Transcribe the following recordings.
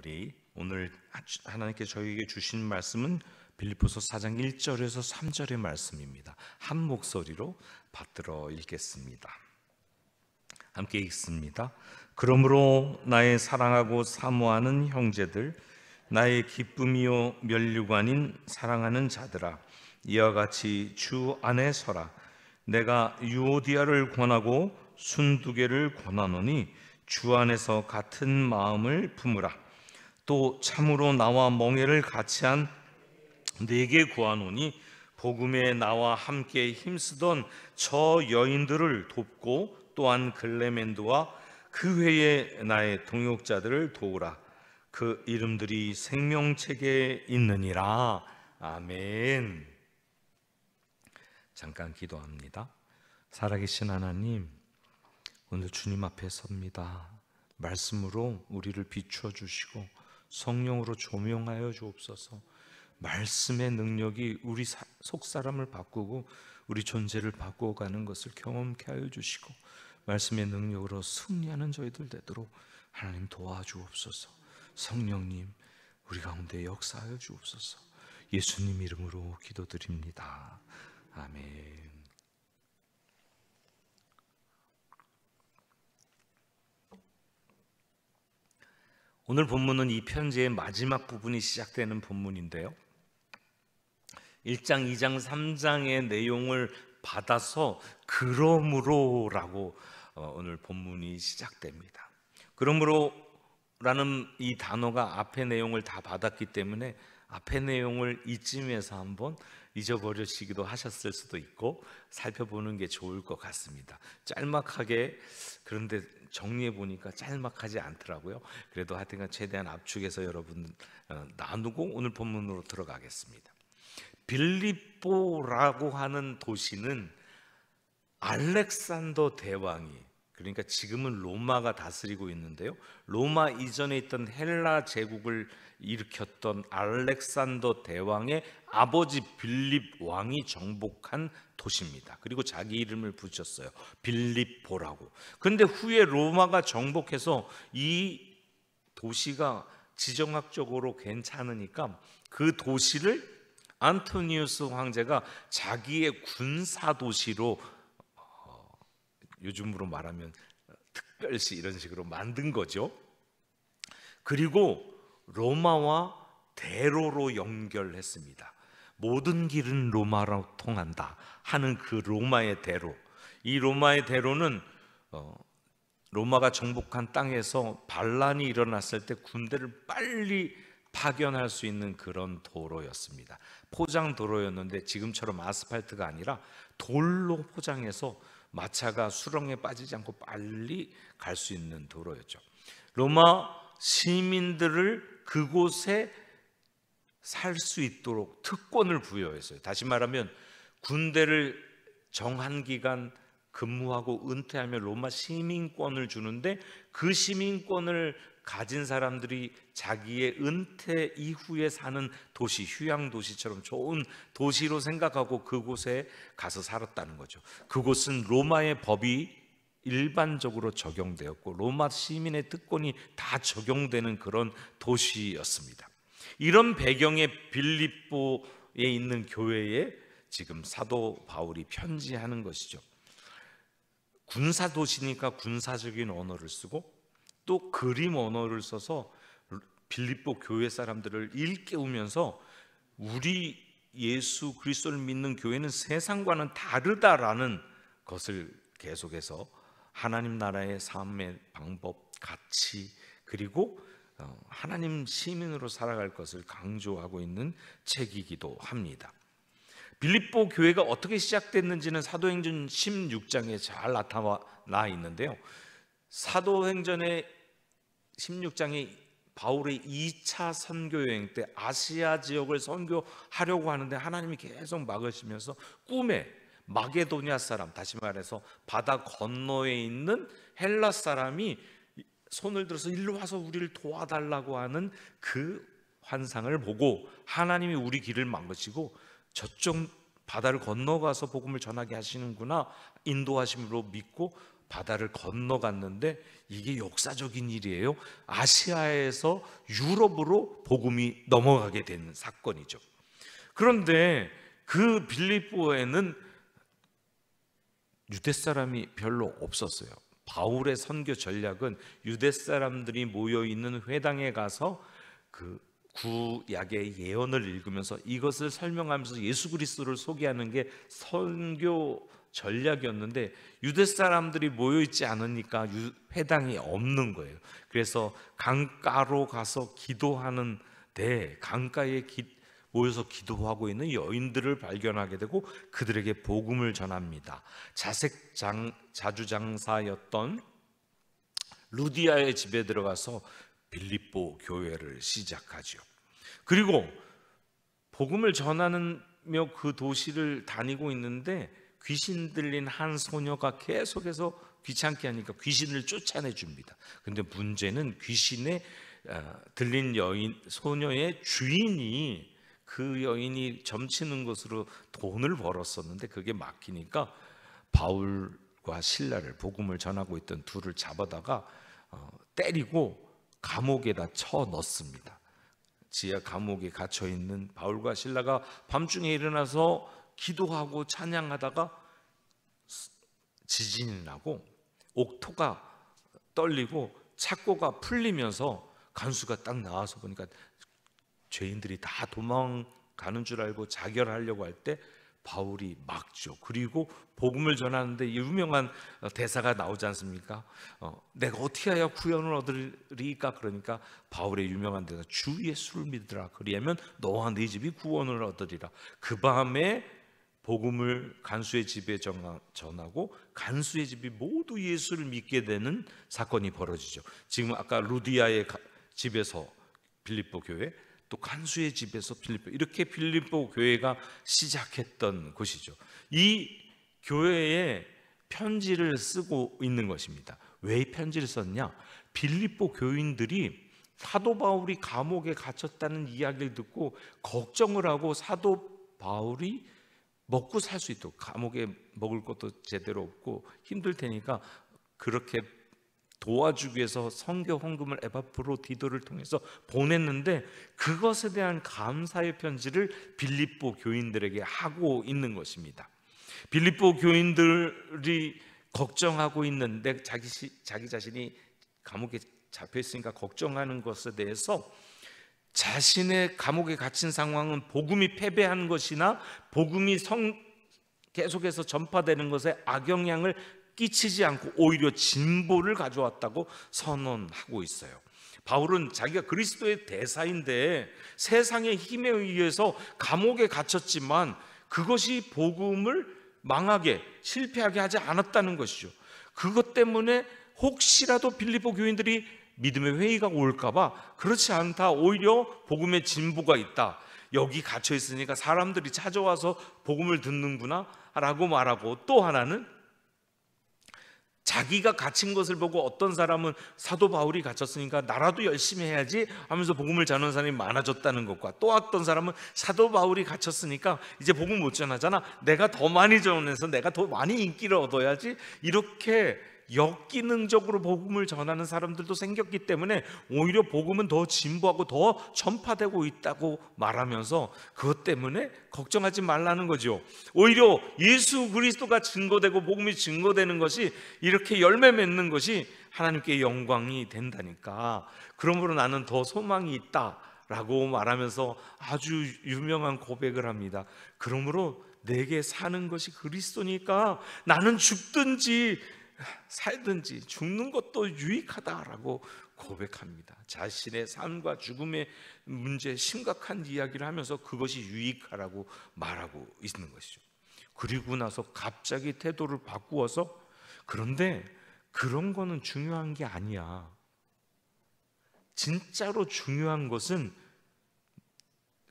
우리 오늘 하나님께 저희에게 주신 말씀은 빌립보서 4장 1절에서 3절의 말씀입니다. 한 목소리로 받들어 읽겠습니다. 함께 읽습니다. 그러므로 나의 사랑하고 사모하는 형제들, 나의 기쁨이요 면류관인 사랑하는 자들아, 이와 같이 주 안에 서라. 내가 유오디아를 권하고 순두개를 권하노니 주 안에서 같은 마음을 품으라. 또 참으로 나와 멍에를 같이한 네게 구하노니 복음에 나와 함께 힘쓰던 저 여인들을 돕고 또한 글레멘드와 그 외에 나의 동역자들을 도우라. 그 이름들이 생명책에 있느니라. 아멘. 잠깐 기도합니다. 살아계신 하나님, 오늘 주님 앞에 섭니다. 말씀으로 우리를 비추어 주시고 성령으로 조명하여 주옵소서. 말씀의 능력이 우리 속사람을 바꾸고 우리 존재를 바꾸어가는 것을 경험케 하여 주시고 말씀의 능력으로 승리하는 저희들 되도록 하나님 도와주옵소서. 성령님, 우리 가운데 역사하여 주옵소서. 예수님 이름으로 기도드립니다. 아멘. 오늘 본문은 이 편지의 마지막 부분이 시작되는 본문인데요, 1장, 2장, 3장의 내용을 받아서 그러므로라고 오늘 본문이 시작됩니다. 그러므로라는 이 단어가 앞의 내용을 다 받았기 때문에 앞의 내용을 이쯤에서 한번 잊어버리시기도 하셨을 수도 있고 살펴보는 게 좋을 것 같습니다. 짤막하게, 그런데 정리해 보니까 짤막하지 않더라고요. 그래도 하여튼간 최대한 압축해서 여러분 나누고 오늘 본문으로 들어가겠습니다. 빌립보라고 하는 도시는 알렉산더 대왕이, 그러니까 지금은 로마가 다스리고 있는데요, 로마 이전에 있던 헬라 제국을 일으켰던 알렉산더 대왕의 아버지 빌립 왕이 정복한 도시입니다. 그리고 자기 이름을 붙였어요. 빌립보라고. 그런데 후에 로마가 정복해서 이 도시가 지정학적으로 괜찮으니까 그 도시를 안토니우스 황제가 자기의 군사도시로, 요즘으로 말하면 특별시 이런 식으로 만든 거죠. 그리고 로마와 대로로 연결했습니다. 모든 길은 로마로 통한다 하는 그 로마의 대로. 이 로마의 대로는 로마가 정복한 땅에서 반란이 일어났을 때 군대를 빨리 파견할 수 있는 그런 도로였습니다. 포장 도로였는데 지금처럼 아스팔트가 아니라 돌로 포장해서 마차가 수렁에 빠지지 않고 빨리 갈 수 있는 도로였죠. 로마 시민들을 그곳에 살 수 있도록 특권을 부여했어요. 다시 말하면 군대를 정한 기간 근무하고 은퇴하면 로마 시민권을 주는데, 그 시민권을 가진 사람들이 자기의 은퇴 이후에 사는 도시, 휴양 도시처럼 좋은 도시로 생각하고 그곳에 가서 살았다는 거죠. 그곳은 로마의 법이 일반적으로 적용되었고 로마 시민의 특권이 다 적용되는 그런 도시였습니다. 이런 배경의 빌립보에 있는 교회에 지금 사도 바울이 편지하는 것이죠. 군사도시니까 군사적인 언어를 쓰고 또 그림 언어를 써서 빌립보 교회 사람들을 일깨우면서 우리 예수 그리스도를 믿는 교회는 세상과는 다르다라는 것을 계속해서 하나님 나라의 삶의 방법, 가치, 그리고 하나님 시민으로 살아갈 것을 강조하고 있는 책이기도 합니다. 빌립보 교회가 어떻게 시작됐는지는 사도행전 16장에 잘 나타나 있는데요, 사도행전의 16장에 바울의 2차 선교여행 때 아시아 지역을 선교하려고 하는데 하나님이 계속 막으시면서 꿈에 마게도니아 사람, 다시 말해서 바다 건너에 있는 헬라 사람이 손을 들어서 일로 와서 우리를 도와달라고 하는 그 환상을 보고 하나님이 우리 길을 막으시고 저쪽 바다를 건너가서 복음을 전하게 하시는구나 인도하심으로 믿고 바다를 건너갔는데 이게 역사적인 일이에요. 아시아에서 유럽으로 복음이 넘어가게 된 사건이죠. 그런데 그 빌립보에는 유대 사람이 별로 없었어요. 바울의 선교 전략은 유대 사람들이 모여 있는 회당에 가서 그 구약의 예언을 읽으면서 이것을 설명하면서 예수 그리스도를 소개하는 게 선교 전략이었는데, 유대 사람들이 모여 있지 않으니까 회당이 없는 거예요. 그래서 강가로 가서 기도하는데 강가에 모여서 기도하고 있는 여인들을 발견하게 되고 그들에게 복음을 전합니다. 자주장사였던 루디아의 집에 들어가서 빌립보 교회를 시작하죠. 그리고 복음을 전하며 그 도시를 다니고 있는데 귀신 들린 한 소녀가 계속해서 귀찮게 하니까 귀신을 쫓아내 줍니다. 근데 문제는 귀신에 들린 소녀의 주인이 그 여인이 점치는 것으로 돈을 벌었었는데 그게 막히니까 바울과 실라를, 복음을 전하고 있던 둘을 잡아다가 때리고 감옥에다 쳐 넣습니다. 지하 감옥에 갇혀 있는 바울과 실라가 밤중에 일어나서 기도하고 찬양하다가 지진이 나고 옥토가 떨리고 착고가 풀리면서 간수가 딱 나와서 보니까 죄인들이 다 도망가는 줄 알고 자결하려고 할 때 바울이 막죠. 그리고 복음을 전하는데 유명한 대사가 나오지 않습니까? 내가 어떻게 하여 구원을 얻으리까? 그러니까 바울의 유명한 대사, 주 예수를 믿으라. 그리하면 너와 네 집이 구원을 얻으리라. 그 밤에 복음을 간수의 집에 전하고 간수의 집이 모두 예수를 믿게 되는 사건이 벌어지죠. 지금 아까 루디아의 집에서 빌립보 교회, 또 간수의 집에서 빌립보, 이렇게 빌립보 교회가 시작했던 곳이죠. 이 교회에 편지를 쓰고 있는 것입니다. 왜 편지를 썼냐? 빌립보 교인들이 사도 바울이 감옥에 갇혔다는 이야기를 듣고 걱정을 하고 사도 바울이 먹고 살 수 있도록, 감옥에 먹을 것도 제대로 없고 힘들 테니까 그렇게 도와주기 위해서 선교 헌금을 에바프로디도를 통해서 보냈는데, 그것에 대한 감사의 편지를 빌립보 교인들에게 하고 있는 것입니다. 빌립보 교인들이 걱정하고 있는데 자기 자신이 감옥에 잡혀 있으니까 걱정하는 것에 대해서 자신의 감옥에 갇힌 상황은 복음이 패배한 것이나 복음이 계속해서 전파되는 것에 악영향을 끼치지 않고 오히려 진보를 가져왔다고 선언하고 있어요. 바울은 자기가 그리스도의 대사인데 세상의 힘에 의해서 감옥에 갇혔지만 그것이 복음을 망하게, 실패하게 하지 않았다는 것이죠. 그것 때문에 혹시라도 빌립보 교인들이 믿음의 회의가 올까봐 그렇지 않다, 오히려 복음의 진보가 있다, 여기 갇혀 있으니까 사람들이 찾아와서 복음을 듣는구나 라고 말하고, 또 하나는 자기가 갇힌 것을 보고 어떤 사람은 사도 바울이 갇혔으니까 나라도 열심히 해야지 하면서 복음을 전하는 사람이 많아졌다는 것과, 또 어떤 사람은 사도 바울이 갇혔으니까 이제 복음 못 전하잖아, 내가 더 많이 전해서 내가 더 많이 인기를 얻어야지, 이렇게 역기능적으로 복음을 전하는 사람들도 생겼기 때문에 오히려 복음은 더 진보하고 더 전파되고 있다고 말하면서 그것 때문에 걱정하지 말라는 거죠. 오히려 예수 그리스도가 증거되고 복음이 증거되는 것이, 이렇게 열매 맺는 것이 하나님께 영광이 된다니까, 그러므로 나는 더 소망이 있다 라고 말하면서 아주 유명한 고백을 합니다. 그러므로 내게 사는 것이 그리스도니까 나는 죽든지 살든지 죽는 것도 유익하다라고 고백합니다. 자신의 삶과 죽음의 문제, 심각한 이야기를 하면서 그것이 유익하라고 말하고 있는 것이죠. 그리고 나서 갑자기 태도를 바꾸어서, 그런데 그런 거는 중요한 게 아니야, 진짜로 중요한 것은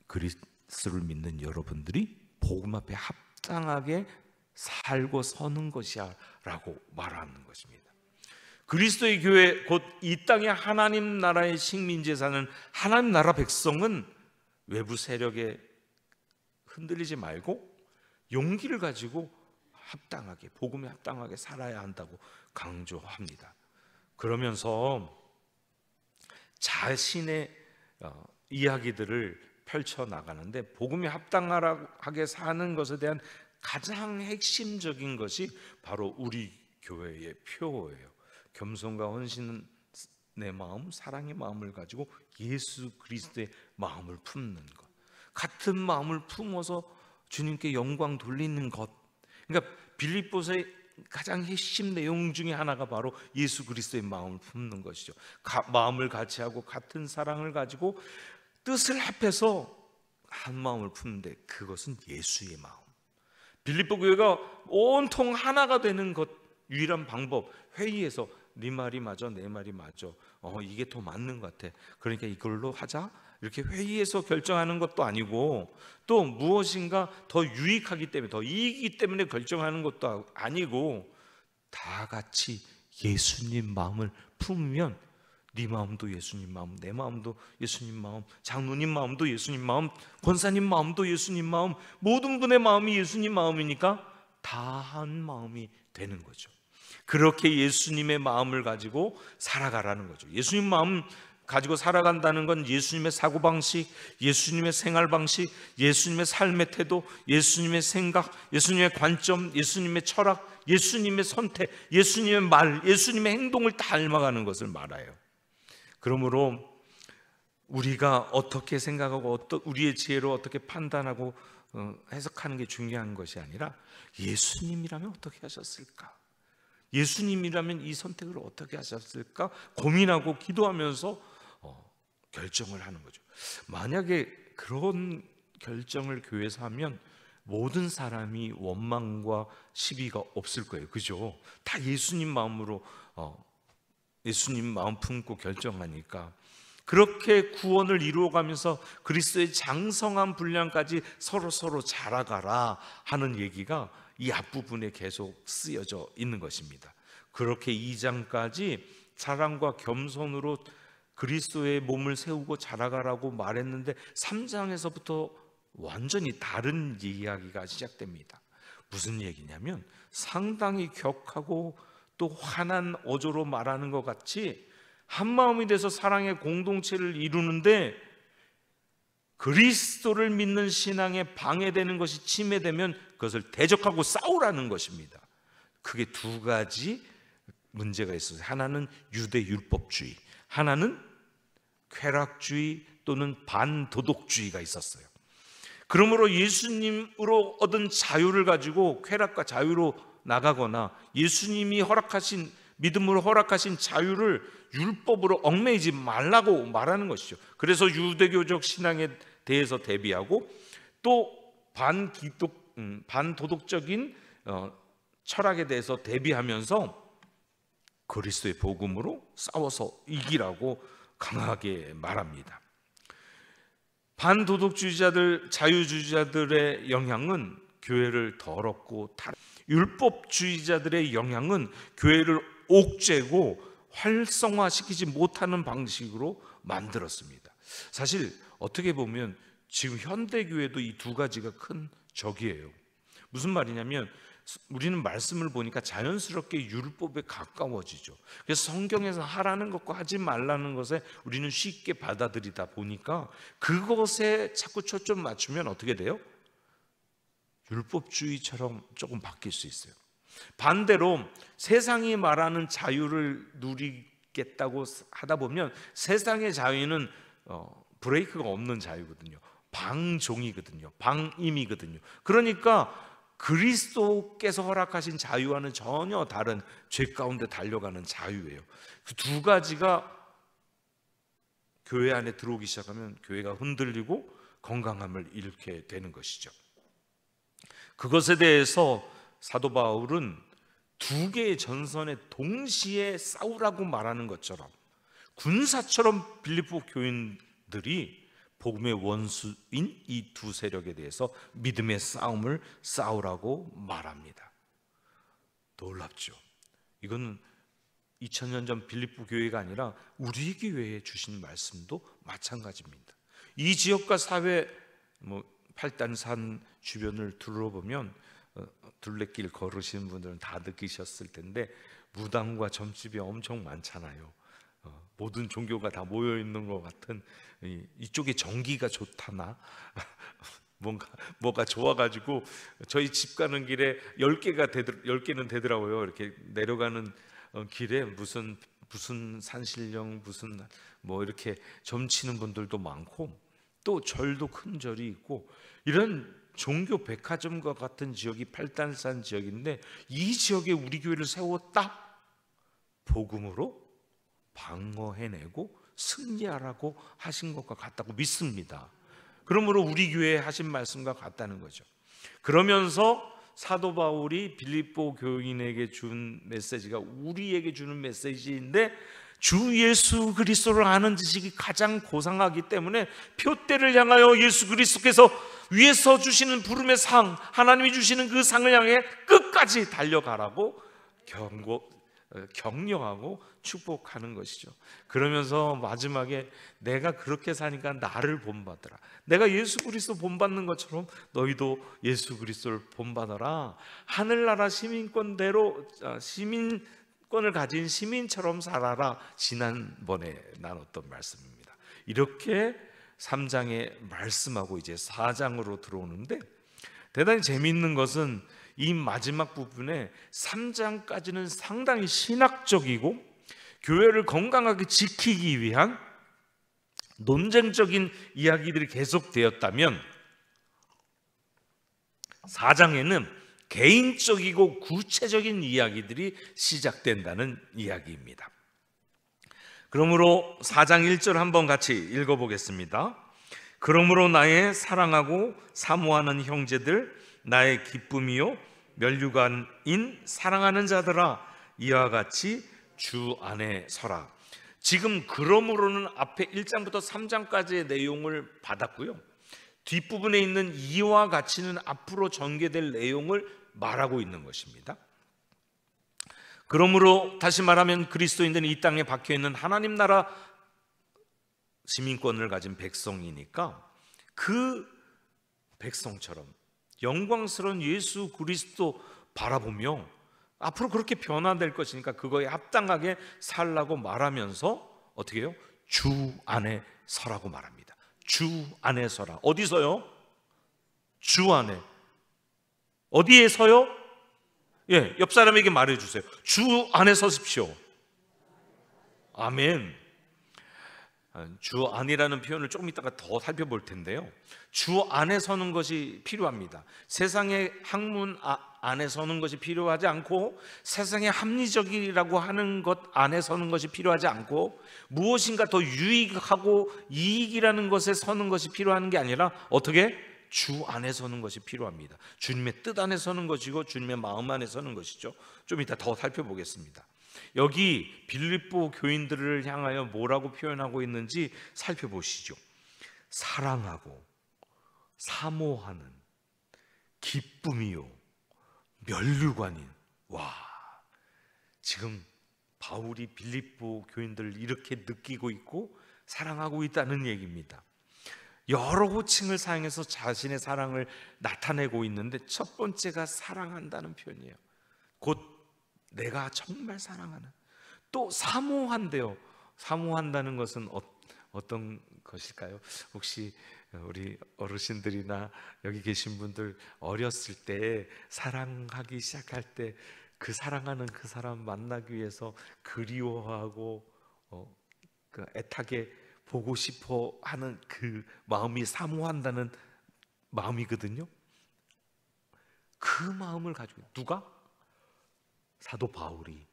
그리스도를 믿는 여러분들이 복음 앞에 합당하게 살고 서는 것이야 라고 말하는 것입니다. 그리스도의 교회, 곧 이 땅의 하나님 나라의 식민지에 사는 하나님 나라 백성은 외부 세력에 흔들리지 말고 용기를 가지고 합당하게, 복음에 합당하게 살아야 한다고 강조합니다. 그러면서 자신의 이야기들을 펼쳐 나가는데, 복음에 합당하게 사는 것에 대한 가장 핵심적인 것이 바로 우리 교회의 표어예요. 겸손과 헌신은 내 마음, 사랑의 마음을 가지고 예수 그리스도의 마음을 품는 것, 같은 마음을 품어서 주님께 영광 돌리는 것. 그러니까 빌립보서의 가장 핵심 내용 중에 하나가 바로 예수 그리스도의 마음을 품는 것이죠. 마음을 같이 하고 같은 사랑을 가지고 뜻을 합해서 한 마음을 품는데, 그것은 예수의 마음. 빌립보 교회가 온통 하나가 되는 것 유일한 방법, 회의에서 네 말이 맞아, 내 말이 맞아, 이게 더 맞는 것 같아, 그러니까 이걸로 하자, 이렇게 회의에서 결정하는 것도 아니고, 또 무엇인가 더 유익하기 때문에, 더 이익이기 때문에 결정하는 것도 아니고, 다 같이 예수님 마음을 품으면 네 마음도 예수님 마음, 내 마음도 예수님 마음, 장로님 마음도 예수님 마음, 권사님 마음도 예수님 마음, 모든 분의 마음이 예수님 마음이니까 다 한 마음이 되는 거죠. 그렇게 예수님의 마음을 가지고 살아가라는 거죠. 예수님 마음 가지고 살아간다는 건 예수님의 사고방식, 예수님의 생활방식, 예수님의 삶의 태도, 예수님의 생각, 예수님의 관점, 예수님의 철학, 예수님의 선택, 예수님의 말, 예수님의 행동을 다 닮아가는 것을 말해요. 그러므로 우리가 어떻게 생각하고 우리의 지혜로 어떻게 판단하고 해석하는 게 중요한 것이 아니라, 예수님이라면 어떻게 하셨을까? 예수님이라면 이 선택을 어떻게 하셨을까? 고민하고 기도하면서 결정을 하는 거죠. 만약에 그런 결정을 교회에서 하면 모든 사람이 원망과 시비가 없을 거예요. 그죠? 다 예수님 마음으로 예수님 마음 품고 결정하니까. 그렇게 구원을 이루어가면서 그리스도의 장성한 분량까지 서로 자라가라 하는 얘기가 이 앞부분에 계속 쓰여져 있는 것입니다. 그렇게 2장까지 사랑과 겸손으로 그리스도의 몸을 세우고 자라가라고 말했는데, 3장에서부터 완전히 다른 이야기가 시작됩니다. 무슨 얘기냐면, 상당히 격하고 또 환한 어조로 말하는 것 같이 한 마음이 돼서 사랑의 공동체를 이루는데, 그리스도를 믿는 신앙에 방해되는 것이 침해되면 그것을 대적하고 싸우라는 것입니다. 크게 두 가지 문제가 있어요. 하나는 유대 율법주의, 하나는 쾌락주의 또는 반도덕주의가 있었어요. 그러므로 예수님으로 얻은 자유를 가지고 쾌락과 자유로 나가거나, 예수님이 허락하신, 믿음으로 허락하신 자유를 율법으로 얽매이지 말라고 말하는 것이죠. 그래서 유대교적 신앙에 대해서 대비하고, 또 반도덕적인 철학에 대해서 대비하면서 그리스도의 복음으로 싸워서 이기라고 강하게 말합니다. 반도덕주의자들, 자유주의자들의 영향은 교회를 더럽고, 율법주의자들의 영향은 교회를 옥죄고 활성화시키지 못하는 방식으로 만들었습니다. 사실 어떻게 보면 지금 현대교회도 이 두 가지가 큰 적이에요. 무슨 말이냐면, 우리는 말씀을 보니까 자연스럽게 율법에 가까워지죠. 그래서 성경에서 하라는 것과 하지 말라는 것에 우리는 쉽게 받아들이다 보니까 그것에 자꾸 초점 맞추면 어떻게 돼요? 율법주의처럼 조금 바뀔 수 있어요. 반대로 세상이 말하는 자유를 누리겠다고 하다 보면, 세상의 자유는 브레이크가 없는 자유거든요. 방종이거든요. 방임이거든요. 그러니까 그리스도께서 허락하신 자유와는 전혀 다른 죄 가운데 달려가는 자유예요. 그 두 가지가 교회 안에 들어오기 시작하면 교회가 흔들리고 건강함을 잃게 되는 것이죠. 그것에 대해서 사도 바울은 두 개의 전선에 동시에 싸우라고 말하는 것처럼, 군사처럼 빌립보 교인들이 복음의 원수인 이 두 세력에 대해서 믿음의 싸움을 싸우라고 말합니다. 놀랍죠? 이거는 2000년 전 빌립보 교회가 아니라 우리 교회에 주신 말씀도 마찬가지입니다. 이 지역과 사회, 팔단산 주변을 둘러보면 둘레길 걸으시는 분들은 다 느끼셨을 텐데 무당과 점집이 엄청 많잖아요. 모든 종교가 다 모여 있는 것 같은 이쪽에 전기가 좋다나 뭐가 좋아가지고 저희 집 가는 길에 10개는 되더라고요. 이렇게 내려가는 길에 무슨 산신령 무슨 뭐 이렇게 점치는 분들도 많고, 또 절도 큰 절이 있고, 이런 종교 백화점과 같은 지역이 팔단산 지역인데, 이 지역에 우리 교회를 세웠다, 복음으로 방어해내고 승리하라고 하신 것과 같다고 믿습니다. 그러므로 우리 교회에 하신 말씀과 같다는 거죠. 그러면서 사도 바울이 빌립보 교인에게 준 메시지가 우리에게 주는 메시지인데, 주 예수 그리스도를 아는 지식이 가장 고상하기 때문에 표대를 향하여 예수 그리스도께서 위에서 주시는 부름의 상, 하나님이 주시는 그 상을 향해 끝까지 달려가라고 격려하고 축복하는 것이죠. 그러면서 마지막에 내가 그렇게 사니까 나를 본받으라, 내가 예수 그리스도 본받는 것처럼 너희도 예수 그리스도를 본받아라, 하늘나라 시민권을 가진 시민처럼 살아라. 지난번에 나눴던 말씀입니다. 이렇게 3장에 말씀하고 이제 4장으로 들어오는데, 대단히 재미있는 것은 이 마지막 부분에 3장까지는 상당히 신학적이고 교회를 건강하게 지키기 위한 논쟁적인 이야기들이 계속되었다면, 4장에는 개인적이고 구체적인 이야기들이 시작된다는 이야기입니다. 그러므로 4장 1절 한번 같이 읽어보겠습니다. 그러므로 나의 사랑하고 사모하는 형제들, 나의 기쁨이요 면류관인 사랑하는 자들아, 이와 같이 주 안에 서라. 지금 그러므로는 앞에 1장부터 3장까지의 내용을 받았고요, 뒷부분에 있는 이와 같이는 앞으로 전개될 내용을 말하고 있는 것입니다. 그러므로 다시 말하면 그리스도인들은 이 땅에 박혀있는 하나님 나라 시민권을 가진 백성이니까, 그 백성처럼 영광스러운 예수 그리스도 바라보며 앞으로 그렇게 변화될 것이니까 그거에 합당하게 살라고 말하면서 어떻게 해요? 주 안에 서라고 말합니다. 주 안에 서라. 어디서요? 주 안에. 어디에 서요? 예, 옆 사람에게 말해주세요. 주 안에 서십시오. 아멘. 주 안이라는 표현을 조금 이따가 더 살펴볼 텐데요, 주 안에 서는 것이 필요합니다. 세상의 학문 안에 서는 것이 필요하지 않고, 세상의 합리적이라고 하는 것 안에 서는 것이 필요하지 않고, 무엇인가 더 유익하고 이익이라는 것에 서는 것이 필요한 게 아니라 어떻게? 주 안에 서는 것이 필요합니다. 주님의 뜻 안에 서는 것이고 주님의 마음 안에 서는 것이죠. 좀 이따 더 살펴보겠습니다. 여기 빌립보 교인들을 향하여 뭐라고 표현하고 있는지 살펴보시죠. 사랑하고 사모하는 기쁨이요 면류관인. 와, 지금 바울이 빌립보 교인들을 이렇게 느끼고 있고 사랑하고 있다는 얘기입니다. 여러 호칭을 사용해서 자신의 사랑을 나타내고 있는데, 첫 번째가 사랑한다는 표현이에요. 곧 내가 정말 사랑하는. 또 사모한대요. 사모한다는 것은 어떤 것일까요? 혹시 우리 어르신들이나 여기 계신 분들 어렸을 때 사랑하기 시작할 때 그 사랑하는 그 사람 만나기 위해서 그리워하고 그 애타게 보고 싶어 하는 그 마음이 사모한다는 마음이거든요. 그 마음을 가지고 누가? 사도 바울이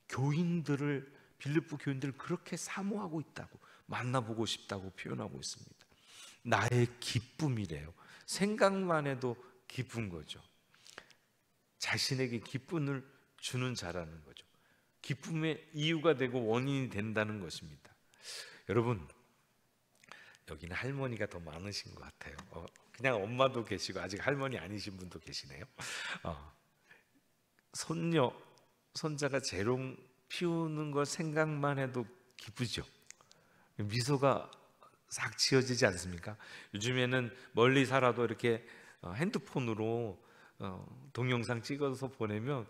교인들을, 빌립보 교인들을 그렇게 사모하고 있다고, 만나보고 싶다고 표현하고 있습니다. 나의 기쁨이래요. 생각만 해도 기쁜 거죠. 자신에게 기쁨을 주는 자라는 거죠. 기쁨의 이유가 되고 원인이 된다는 것입니다. 여러분, 여기는 할머니가 더 많으신 것 같아요. 그냥 엄마도 계시고 아직 할머니 아니신 분도 계시네요. 손자가 재롱 피우는 거 생각만 해도 기쁘죠. 미소가 싹 지어지지 않습니까? 요즘에는 멀리 살아도 이렇게 핸드폰으로 동영상 찍어서 보내면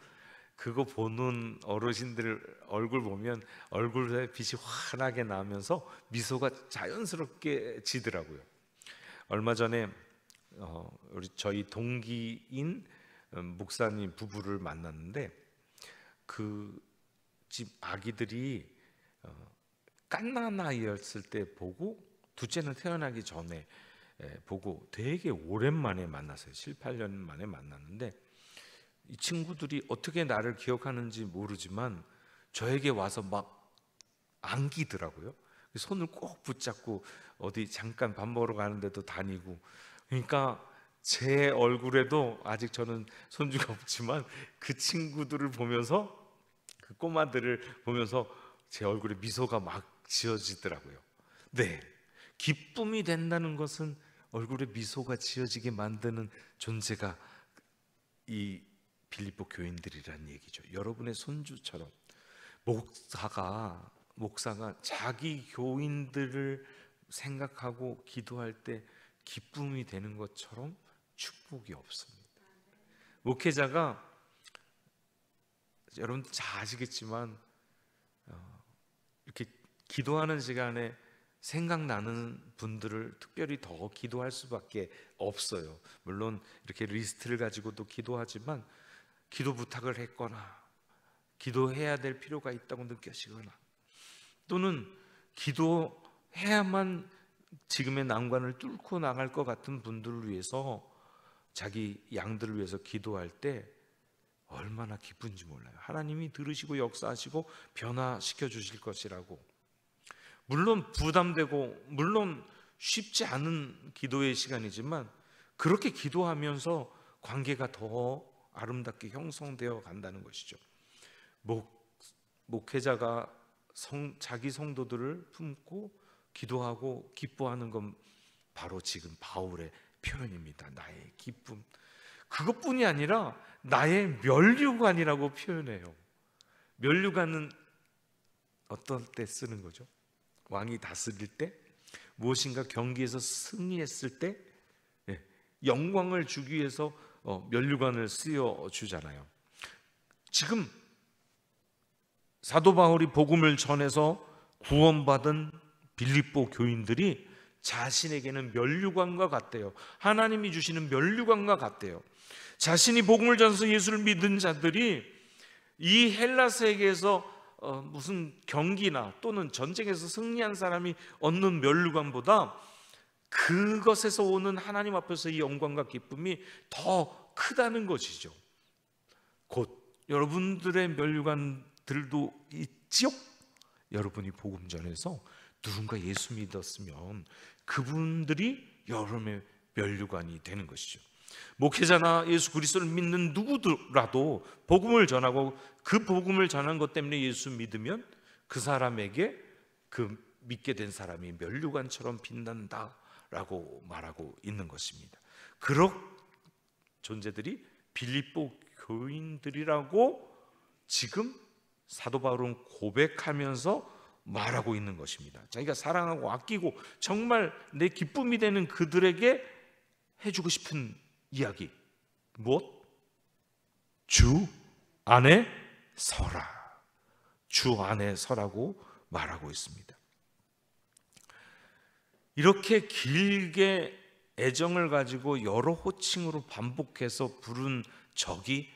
그거 보는 어르신들 얼굴 보면 얼굴에 빛이 환하게 나면서 미소가 자연스럽게 지더라고요. 얼마 전에 저희 동기인 목사님 부부를 만났는데 그 집 아기들이 갓난아이였을 때 보고 둘째는 태어나기 전에 보고 되게 오랜만에 만났어요. 7, 8년 만에 만났는데 이 친구들이 어떻게 나를 기억하는지 모르지만 저에게 와서 막 안기더라고요. 손을 꼭 붙잡고 어디 잠깐 밥 먹으러 가는데도 다니고, 그러니까 제 얼굴에도 아직 저는 손주가 없지만 그 친구들을 보면서, 그 꼬마들을 보면서 제 얼굴에 미소가 막 지어지더라고요. 네, 기쁨이 된다는 것은 얼굴에 미소가 지어지게 만드는 존재가 이 빌립보 교인들이라는 얘기죠. 여러분의 손주처럼 목사가 자기 교인들을 생각하고 기도할 때 기쁨이 되는 것처럼 축복이 없습니다. 목회자가 여러분 잘 아시겠지만 이렇게 기도하는 시간에 생각나는 분들을 특별히 더 기도할 수밖에 없어요. 물론 이렇게 리스트를 가지고도 기도하지만 기도 부탁을 했거나 기도해야 될 필요가 있다고 느껴지거나 또는 기도해야만 지금의 난관을 뚫고 나갈 것 같은 분들을 위해서, 자기 양들을 위해서 기도할 때 얼마나 기쁜지 몰라요. 하나님이 들으시고 역사하시고 변화시켜 주실 것이라고. 물론 부담되고 물론 쉽지 않은 기도의 시간이지만 그렇게 기도하면서 관계가 더 아름답게 형성되어 간다는 것이죠. 목회자가 자기 성도들을 품고 기도하고 기뻐하는 건 바로 지금 바울의 표현입니다. 나의 기쁨. 그것뿐이 아니라 나의 면류관이라고 표현해요. 면류관은 어떤 때 쓰는 거죠? 왕이 다스릴 때, 무엇인가 경기에서 승리했을 때 영광을 주기 위해서 면류관을 쓰여 주잖아요. 지금 사도 바울이 복음을 전해서 구원받은 빌립보 교인들이 자신에게는 면류관과 같대요. 하나님이 주시는 면류관과 같대요. 자신이 복음을 전해서 예수를 믿은 자들이 이 헬라 세계에서 무슨 경기나 또는 전쟁에서 승리한 사람이 얻는 면류관보다 그것에서 오는 하나님 앞에서 이 영광과 기쁨이 더 크다는 것이죠. 곧 여러분들의 면류관들도 있지요? 여러분이 복음 전해서 누군가 예수 믿었으면 그분들이 여러분의 면류관이 되는 것이죠. 목회자나 예수 그리스도를 믿는 누구라도 복음을 전하고 그 복음을 전한 것 때문에 예수 믿으면 그 사람에게 그 믿게 된 사람이 면류관처럼 빛난다라고 말하고 있는 것입니다. 그런 존재들이 빌립보 교인들이라고 지금 사도 바울은 고백하면서 말하고 있는 것입니다. 자기가 사랑하고 아끼고 정말 내 기쁨이 되는 그들에게 해주고 싶은 이야기, 무엇? 주 안에 서라. 주 안에 서라고 말하고 있습니다. 이렇게 길게 애정을 가지고 여러 호칭으로 반복해서 부른 적이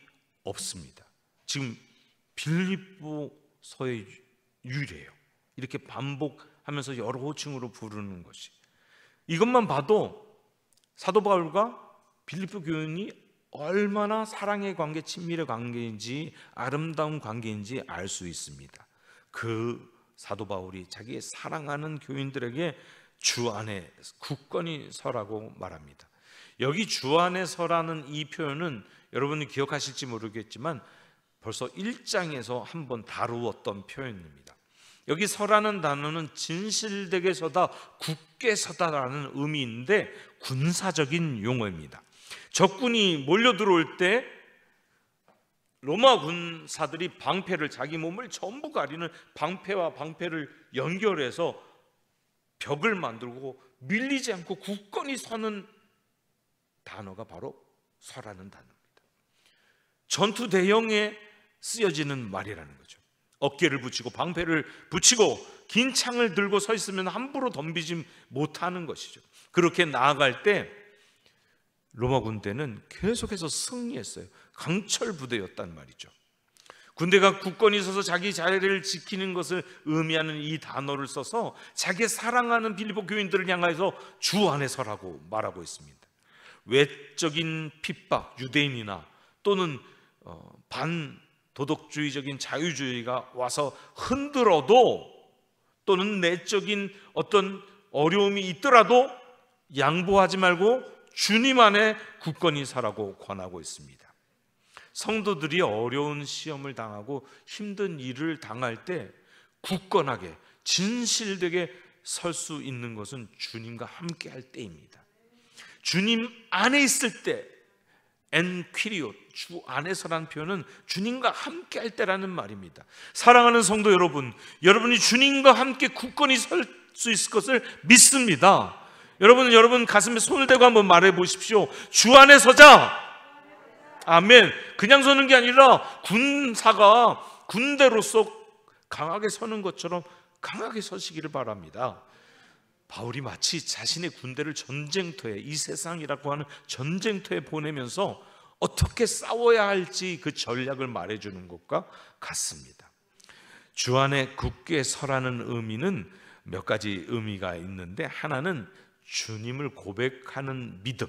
없습니다. 지금 빌립보서의 유래예요. 이렇게 반복하면서 여러 호칭으로 부르는 것이, 이것만 봐도 사도 바울과 빌립보 교인이 얼마나 사랑의 관계, 친밀의 관계인지 아름다운 관계인지 알 수 있습니다. 그 사도 바울이 자기의 사랑하는 교인들에게 주 안에 굳건히 서라고 말합니다. 여기 주 안에 서라는 이 표현은 여러분이 기억하실지 모르겠지만 벌써 1장에서 한번 다루었던 표현입니다. 여기 서라는 단어는 진실되게 서다, 굳게 서다라는 의미인데 군사적인 용어입니다. 적군이 몰려 들어올 때 로마 군사들이 방패를, 자기 몸을 전부 가리는 방패와 방패를 연결해서 벽을 만들고 밀리지 않고 굳건히 서는 단어가 바로 서라는 단어입니다. 전투 대형에 쓰여지는 말이라는 거죠. 어깨를 붙이고 방패를 붙이고 긴 창을 들고 서 있으면 함부로 덤비지 못하는 것이죠. 그렇게 나아갈 때 로마 군대는 계속해서 승리했어요. 강철 부대였단 말이죠. 군대가 굳건히 서서 자기 자리를 지키는 것을 의미하는 이 단어를 써서 자기 사랑하는 빌립보 교인들을 향해서 주 안에 서라고 말하고 있습니다. 외적인 핍박, 유대인이나 또는 반도덕주의적인 자유주의가 와서 흔들어도, 또는 내적인 어떤 어려움이 있더라도 양보하지 말고 주님 안에 굳건히 서라고 권하고 있습니다. 성도들이 어려운 시험을 당하고 힘든 일을 당할 때 굳건하게 진실되게 설 수 있는 것은 주님과 함께 할 때입니다. 주님 안에 있을 때, 엔퀴리오, 주 안에서라는 표현은 주님과 함께 할 때라는 말입니다. 사랑하는 성도 여러분, 여러분이 주님과 함께 굳건히 설 수 있을 것을 믿습니다. 여러분 가슴에 손을 대고 한번 말해 보십시오. 주 안에 서자. 아멘. 그냥 서는 게 아니라 군사가 군대로서 강하게 서는 것처럼 강하게 서시기를 바랍니다. 바울이 마치 자신의 군대를 전쟁터에, 이 세상이라고 하는 전쟁터에 보내면서 어떻게 싸워야 할지 그 전략을 말해주는 것과 같습니다. 주 안에 굳게 서라는 의미는 몇 가지 의미가 있는데, 하나는 주님을 고백하는 믿음,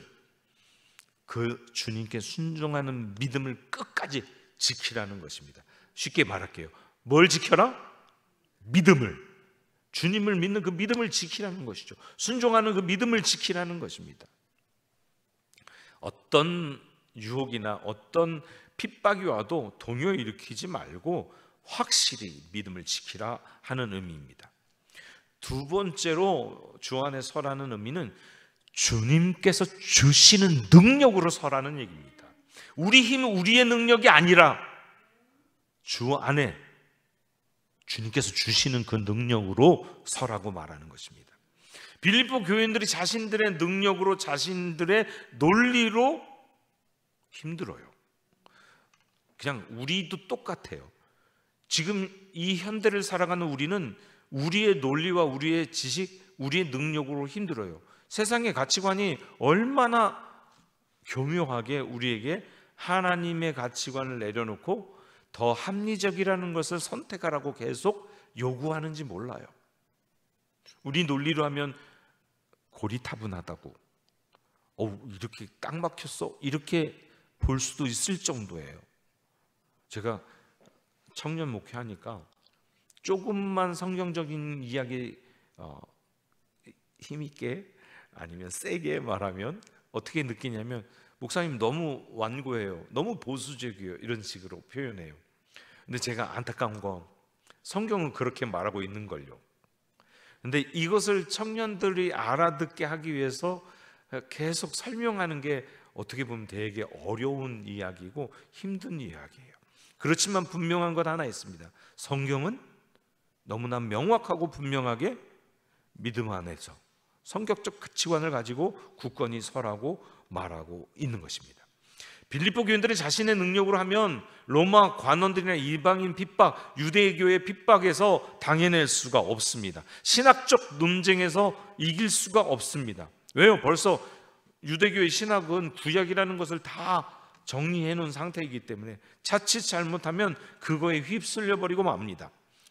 그 주님께 순종하는 믿음을 끝까지 지키라는 것입니다. 쉽게 말할게요. 뭘 지켜라? 믿음을, 주님을 믿는 그 믿음을 지키라는 것이죠. 순종하는 그 믿음을 지키라는 것입니다. 어떤 유혹이나 어떤 핍박이 와도 동요 일으키지 말고 확실히 믿음을 지키라 하는 의미입니다. 두 번째로 주 안에 서라는 의미는 주님께서 주시는 능력으로 서라는 얘기입니다. 우리 힘, 우리의 능력이 아니라 주 안에 주님께서 주시는 그 능력으로 서라고 말하는 것입니다. 빌립보 교인들이 자신들의 능력으로, 자신들의 논리로 힘들어요. 그냥 우리도 똑같아요. 지금 이 현대를 살아가는 우리는 우리의 논리와 우리의 지식, 우리의 능력으로 힘들어요. 세상의 가치관이 얼마나 교묘하게 우리에게 하나님의 가치관을 내려놓고 더 합리적이라는 것을 선택하라고 계속 요구하는지 몰라요. 우리 논리로 하면 고리타분하다고, 이렇게 딱 막혔어, 이렇게 볼 수도 있을 정도예요. 제가 청년 목회하니까 조금만 성경적인 이야기 힘있게 아니면 세게 말하면 어떻게 느끼냐면, 목사님 너무 완고해요, 너무 보수적이에요, 이런 식으로 표현해요. 근데 제가 안타까운 건 성경은 그렇게 말하고 있는걸요. 근데 이것을 청년들이 알아듣게 하기 위해서 계속 설명하는 게 어떻게 보면 되게 어려운 이야기고 힘든 이야기예요. 그렇지만 분명한 것 하나 있습니다. 성경은 너무나 명확하고 분명하게 믿음 안에서 성격적 가치관을 가지고 굳건히 서라고 말하고 있는 것입니다. 빌립보 교인들이 자신의 능력으로 하면 로마 관원들이나 이방인 핍박, 유대교의 핍박에서 당해낼 수가 없습니다. 신학적 논쟁에서 이길 수가 없습니다. 왜요? 벌써 유대교의 신학은 구약이라는 것을 다 정리해 놓은 상태이기 때문에 자칫 잘못하면 그거에 휩쓸려 버리고 맙니다.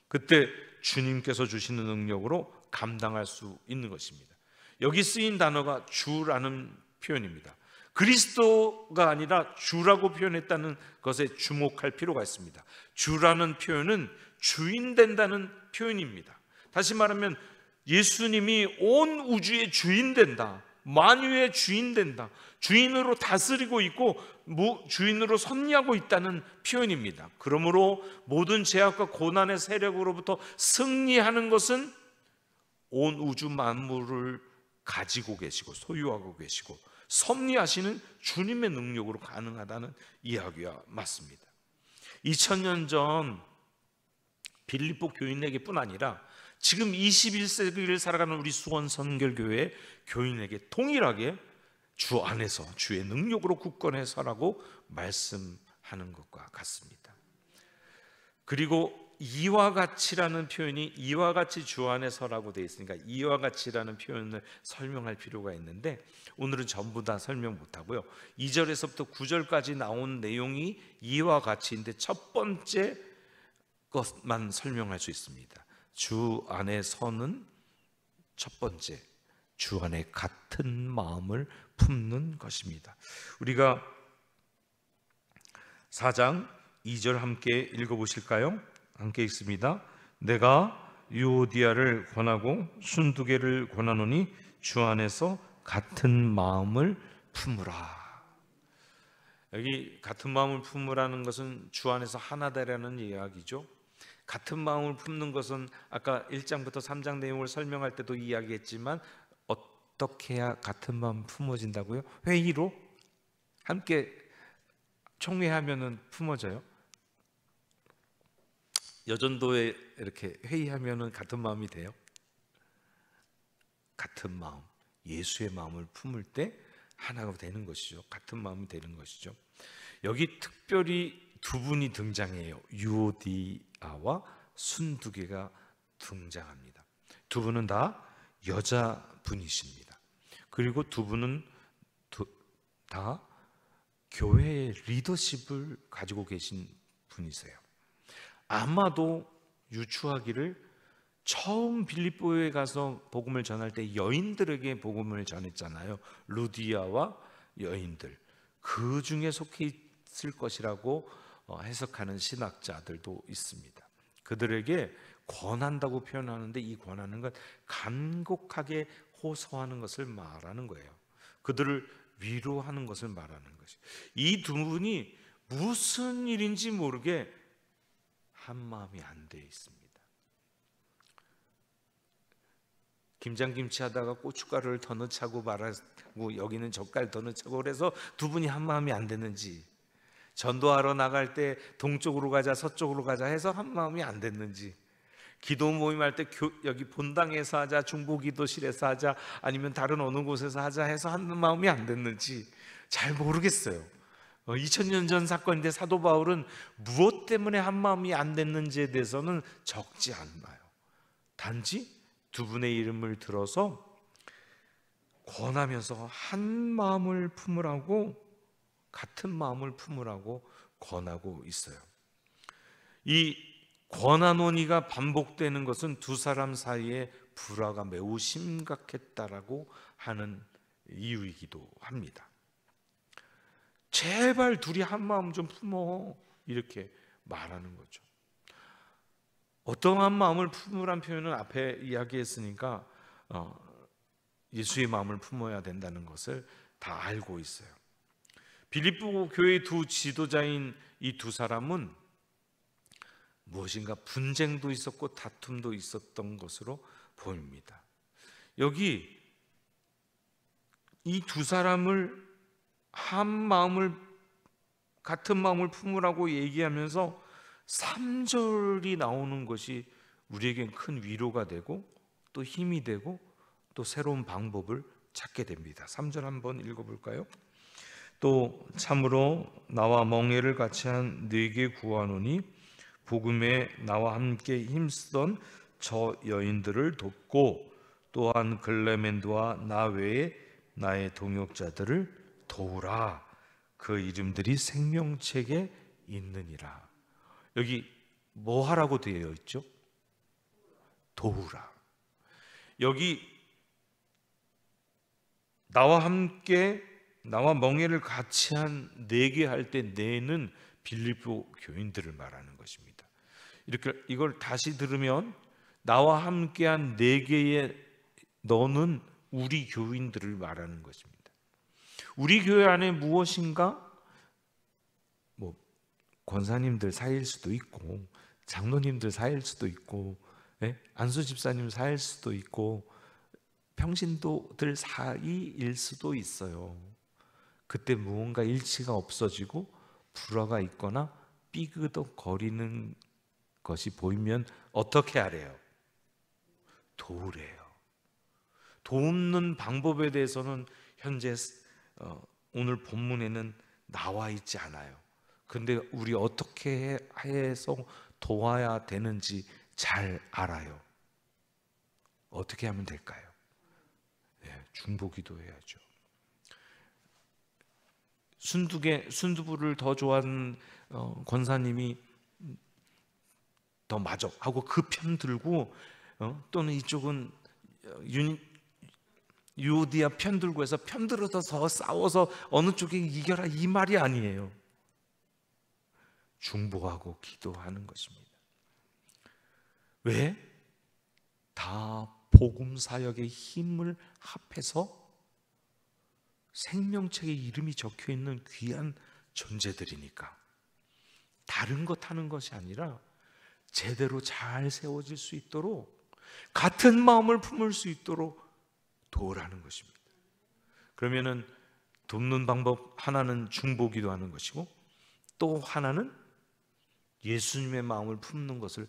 그때 주님께서 주시는 능력으로 감당할 수 있는 것입니다. 여기 쓰인 단어가 주라는 표현입니다. 그리스도가 아니라 주라고 표현했다는 것에 주목할 필요가 있습니다. 주라는 표현은 주인 된다는 표현입니다. 다시 말하면 예수님이 온 우주의 주인 된다, 만유의 주인 된다, 주인으로 다스리고 있고 주인으로 섭리하고 있다는 표현입니다. 그러므로 모든 죄악과 고난의 세력으로부터 승리하는 것은 온 우주 만물을 가지고 계시고 소유하고 계시고 섭리하시는 주님의 능력으로 가능하다는 이야기와 맞습니다. 2000년 전 빌립보 교인에게 뿐 아니라 지금 21세기를 살아가는 우리 수원선결교회 교인에게 동일하게 주 안에서 주의 능력으로 굳건해 서라고 말씀하고 하는 것과 같습니다. 그리고 이와 같이라는 표현이 이와 같이 주 안에서라고 되어 있으니까 이와 같이라는 표현을 설명할 필요가 있는데 오늘은 전부 다 설명 못하고요. 2절에서부터 9절까지 나온 내용이 이와 같이인데 첫 번째 것만 설명할 수 있습니다. 주 안에서는 첫 번째, 주 안에 같은 마음을 품는 것입니다. 우리가 4장 2절 함께 읽어보실까요? 함께 읽습니다. 내가 유오디아를 권하고 순두개를 권하노니 주 안에서 같은 마음을 품으라. 여기 같은 마음을 품으라는 것은 주 안에서 하나 되라는 이야기죠. 같은 마음을 품는 것은 아까 1장부터 3장 내용을 설명할 때도 이야기했지만 어떻게 해야 같은 마음 품어진다고요? 회의로? 함께 총회하면은 품어져요? 여전도에 이렇게 회의하면은 같은 마음이 돼요? 같은 마음, 예수의 마음을 품을 때 하나가 되는 것이죠. 같은 마음이 되는 것이죠. 여기 특별히 두 분이 등장해요. 유오디아와 순두개가 등장합니다. 두 분은 다 여자분이십니다. 그리고 두 분은 다 교회의 리더십을 가지고 계신 분이세요. 아마도 유추하기를 처음 빌립보에 가서 복음을 전할 때 여인들에게 복음을 전했잖아요. 루디아와 여인들, 그 중에 속해 있을 것이라고 해석하는 신학자들도 있습니다. 그들에게 권한다고 표현하는데 이 권하는 건 간곡하게 호소하는 것을 말하는 거예요. 그들을 위로하는 것을 말하는 것이. 이 두 분이 무슨 일인지 모르게 한 마음이 안 돼 있습니다. 김장김치 하다가 고춧가루를 더 넣자고 말하고 여기는 젓갈 더 넣자고 그래서 두 분이 한 마음이 안 됐는지, 전도하러 나갈 때 동쪽으로 가자 서쪽으로 가자 해서 한 마음이 안 됐는지, 기도 모임할 때 여기 본당에서 하자 중보기도실에서 하자 아니면 다른 어느 곳에서 하자 해서 한 마음이 안 됐는지 잘 모르겠어요. 2000년 전 사건인데 사도 바울은 무엇 때문에 한 마음이 안 됐는지에 대해서는 적지 않아요. 단지 두 분의 이름을 들어서 권하면서 한 마음을 품으라고, 같은 마음을 품으라고 권하고 있어요. 이 권하노니가 반복되는 것은 두 사람 사이의 불화가 매우 심각했다라고 하는 이유이기도 합니다. 제발 둘이 한 마음 좀 품어, 이렇게 말하는 거죠. 어떠한 마음을 품으란 표현은 앞에 이야기했으니까 예수의 마음을 품어야 된다는 것을 다 알고 있어요. 빌립보 교회의 두 지도자인 이 두 사람은 무엇인가 분쟁도 있었고 다툼도 있었던 것으로 보입니다. 여기 이 두 사람을 한 마음을, 같은 마음을 품으라고 얘기하면서 3절이 나오는 것이 우리에겐 큰 위로가 되고 또 힘이 되고 또 새로운 방법을 찾게 됩니다. 3절 한번 읽어볼까요? 또 참으로 나와 멍에를 같이 한 네게 구하노니 복음에 나와 함께 힘쓰던 저 여인들을 돕고 또한 글레멘드와 나 외에 나의 동역자들을 도우라. 그 이름들이 생명책에 있느니라. 여기 뭐 하라고 되어 있죠? 도우라. 여기 나와 함께, 나와 멍에를 같이 한 네개 할 때 네는 빌립보 교인들을 말하는 것입니다. 이렇게 이걸 다시 들으면 나와 함께한 네 개의 너는 우리 교인들을 말하는 것입니다. 우리 교회 안에 무엇인가 뭐 권사님들 사이일 수도 있고 장로님들 사이일 수도 있고 안수 집사님 사이일 수도 있고 평신도들 사이일 수도 있어요. 그때 무언가 일치가 없어지고 불화가 있거나 삐그덕거리는 것이 보이면 어떻게 하래요? 도우래요. 돕는 방법에 대해서는 현재 오늘 본문에는 나와 있지 않아요. 근데 우리 어떻게 해서 도와야 되는지 잘 알아요. 어떻게 하면 될까요? 중보기도 해야죠. 순두부를 더 좋아하는 권사님이 더 맞아 하고 그 편 들고, 또는 이쪽은 유오디아 편 들고 해서 편 들어서 싸워서 어느 쪽이 이겨라, 이 말이 아니에요. 중보하고 기도하는 것입니다. 왜? 다 복음 사역의 힘을 합해서 생명책에 이름이 적혀 있는 귀한 존재들이니까. 다른 것 하는 것이 아니라 제대로 잘 세워질 수 있도록, 같은 마음을 품을 수 있도록 도우라는 것입니다. 그러면은 돕는 방법 하나는 중보기도 하는 것이고, 또 하나는 예수님의 마음을 품는 것을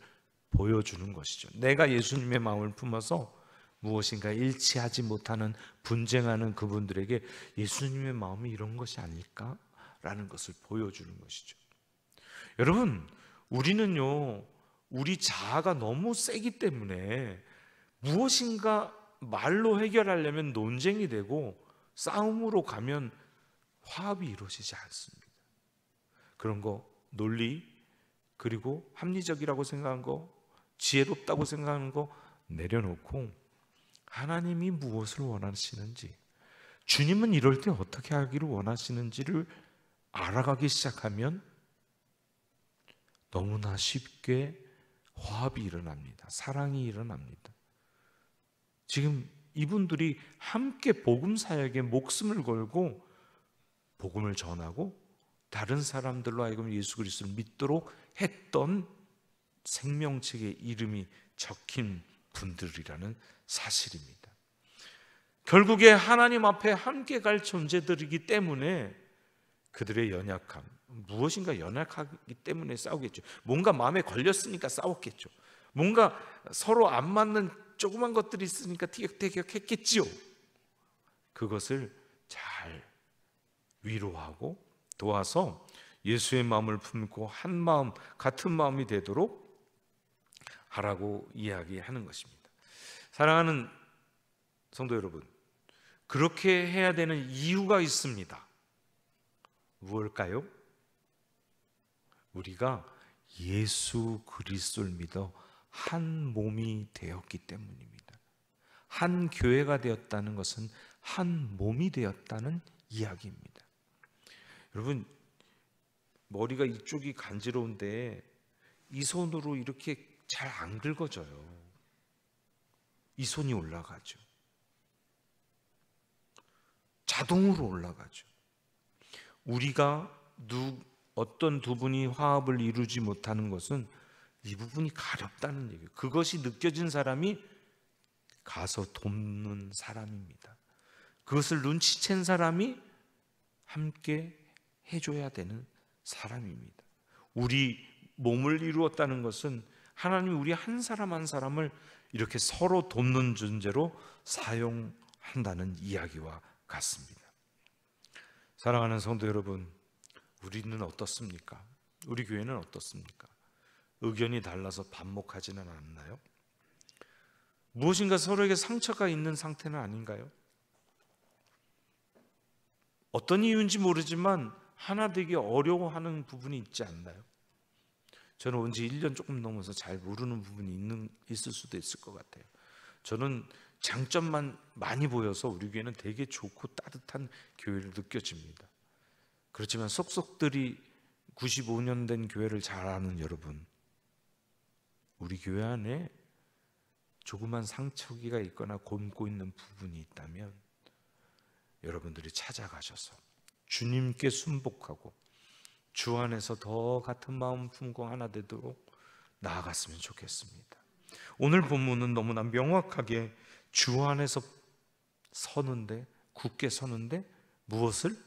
보여주는 것이죠. 내가 예수님의 마음을 품어서 무엇인가 일치하지 못하는, 분쟁하는 그분들에게 예수님의 마음이 이런 것이 아닐까라는 것을 보여주는 것이죠. 여러분, 우리는요, 우리 자아가 너무 세기 때문에 무엇인가 말로 해결하려면 논쟁이 되고 싸움으로 가면 화합이 이루어지지 않습니다. 그런 거 논리, 그리고 합리적이라고 생각한 거, 지혜롭다고 생각하는 거 내려놓고 하나님이 무엇을 원하시는지, 주님은 이럴 때 어떻게 하기를 원하시는지를 알아가기 시작하면 너무나 쉽게 화합이 일어납니다. 사랑이 일어납니다. 지금 이분들이 함께 복음 사역에 목숨을 걸고 복음을 전하고 다른 사람들로 하여금 예수 그리스도를 믿도록 했던 생명책에 이름이 적힌 분들이라는 사실입니다. 결국에 하나님 앞에 함께 갈 존재들이기 때문에 그들의 연약함, 무엇인가 연약하기 때문에 싸우겠죠. 뭔가 마음에 걸렸으니까 싸웠겠죠. 뭔가 서로 안 맞는 조그만 것들이 있으니까 티격태격했겠지요. 그것을 잘 위로하고 도와서 예수의 마음을 품고 한 마음, 같은 마음이 되도록 하라고 이야기하는 것입니다. 사랑하는 성도 여러분, 그렇게 해야 되는 이유가 있습니다. 무엇일까요? 우리가 예수 그리스도를 믿어 한 몸이 되었기 때문입니다. 한 교회가 되었다는 것은 한 몸이 되었다는 이야기입니다. 여러분, 머리가 이쪽이 간지러운데 이 손으로 이렇게 잘 안 긁어져요. 이 손이 올라가죠. 자동으로 올라가죠. 우리가 어떤 두 분이 화합을 이루지 못하는 것은 이 부분이 가렵다는 얘기예요. 그것이 느껴진 사람이 가서 돕는 사람입니다. 그것을 눈치챈 사람이 함께 해줘야 되는 사람입니다. 우리 몸을 이루었다는 것은 하나님이 우리 한 사람 한 사람을 이렇게 서로 돕는 존재로 사용한다는 이야기와 같습니다. 사랑하는 성도 여러분, 우리는 어떻습니까? 우리 교회는 어떻습니까? 의견이 달라서 반목하지는 않나요? 무엇인가 서로에게 상처가 있는 상태는 아닌가요? 어떤 이유인지 모르지만 하나 되기 어려워하는 부분이 있지 않나요? 저는 온 지 1년 조금 넘어서 잘 모르는 부분이 있을 수도 있을 것 같아요. 저는 장점만 많이 보여서 우리 교회는 되게 좋고 따뜻한 교회를 느껴집니다. 그렇지만 속속들이 95년 된 교회를 잘 아는 여러분, 우리 교회 안에 조그만 상처기가 있거나 곪고 있는 부분이 있다면 여러분들이 찾아가셔서 주님께 순복하고 주 안에서 더 같은 마음 품고 하나 되도록 나아갔으면 좋겠습니다. 오늘 본문은 너무나 명확하게 주 안에서 서는데, 굳게 서는데 무엇을?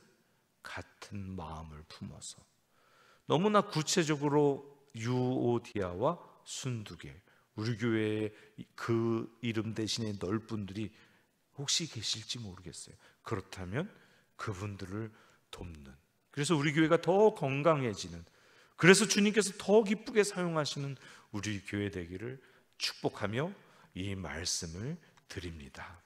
같은 마음을 품어서. 너무나 구체적으로 유오디아와 순두계, 우리 교회에 그 이름 대신에 넣을 분들이 혹시 계실지 모르겠어요. 그렇다면 그분들을 돕는, 그래서 우리 교회가 더 건강해지는, 그래서 주님께서 더 기쁘게 사용하시는 우리 교회 되기를 축복하며 이 말씀을 드립니다.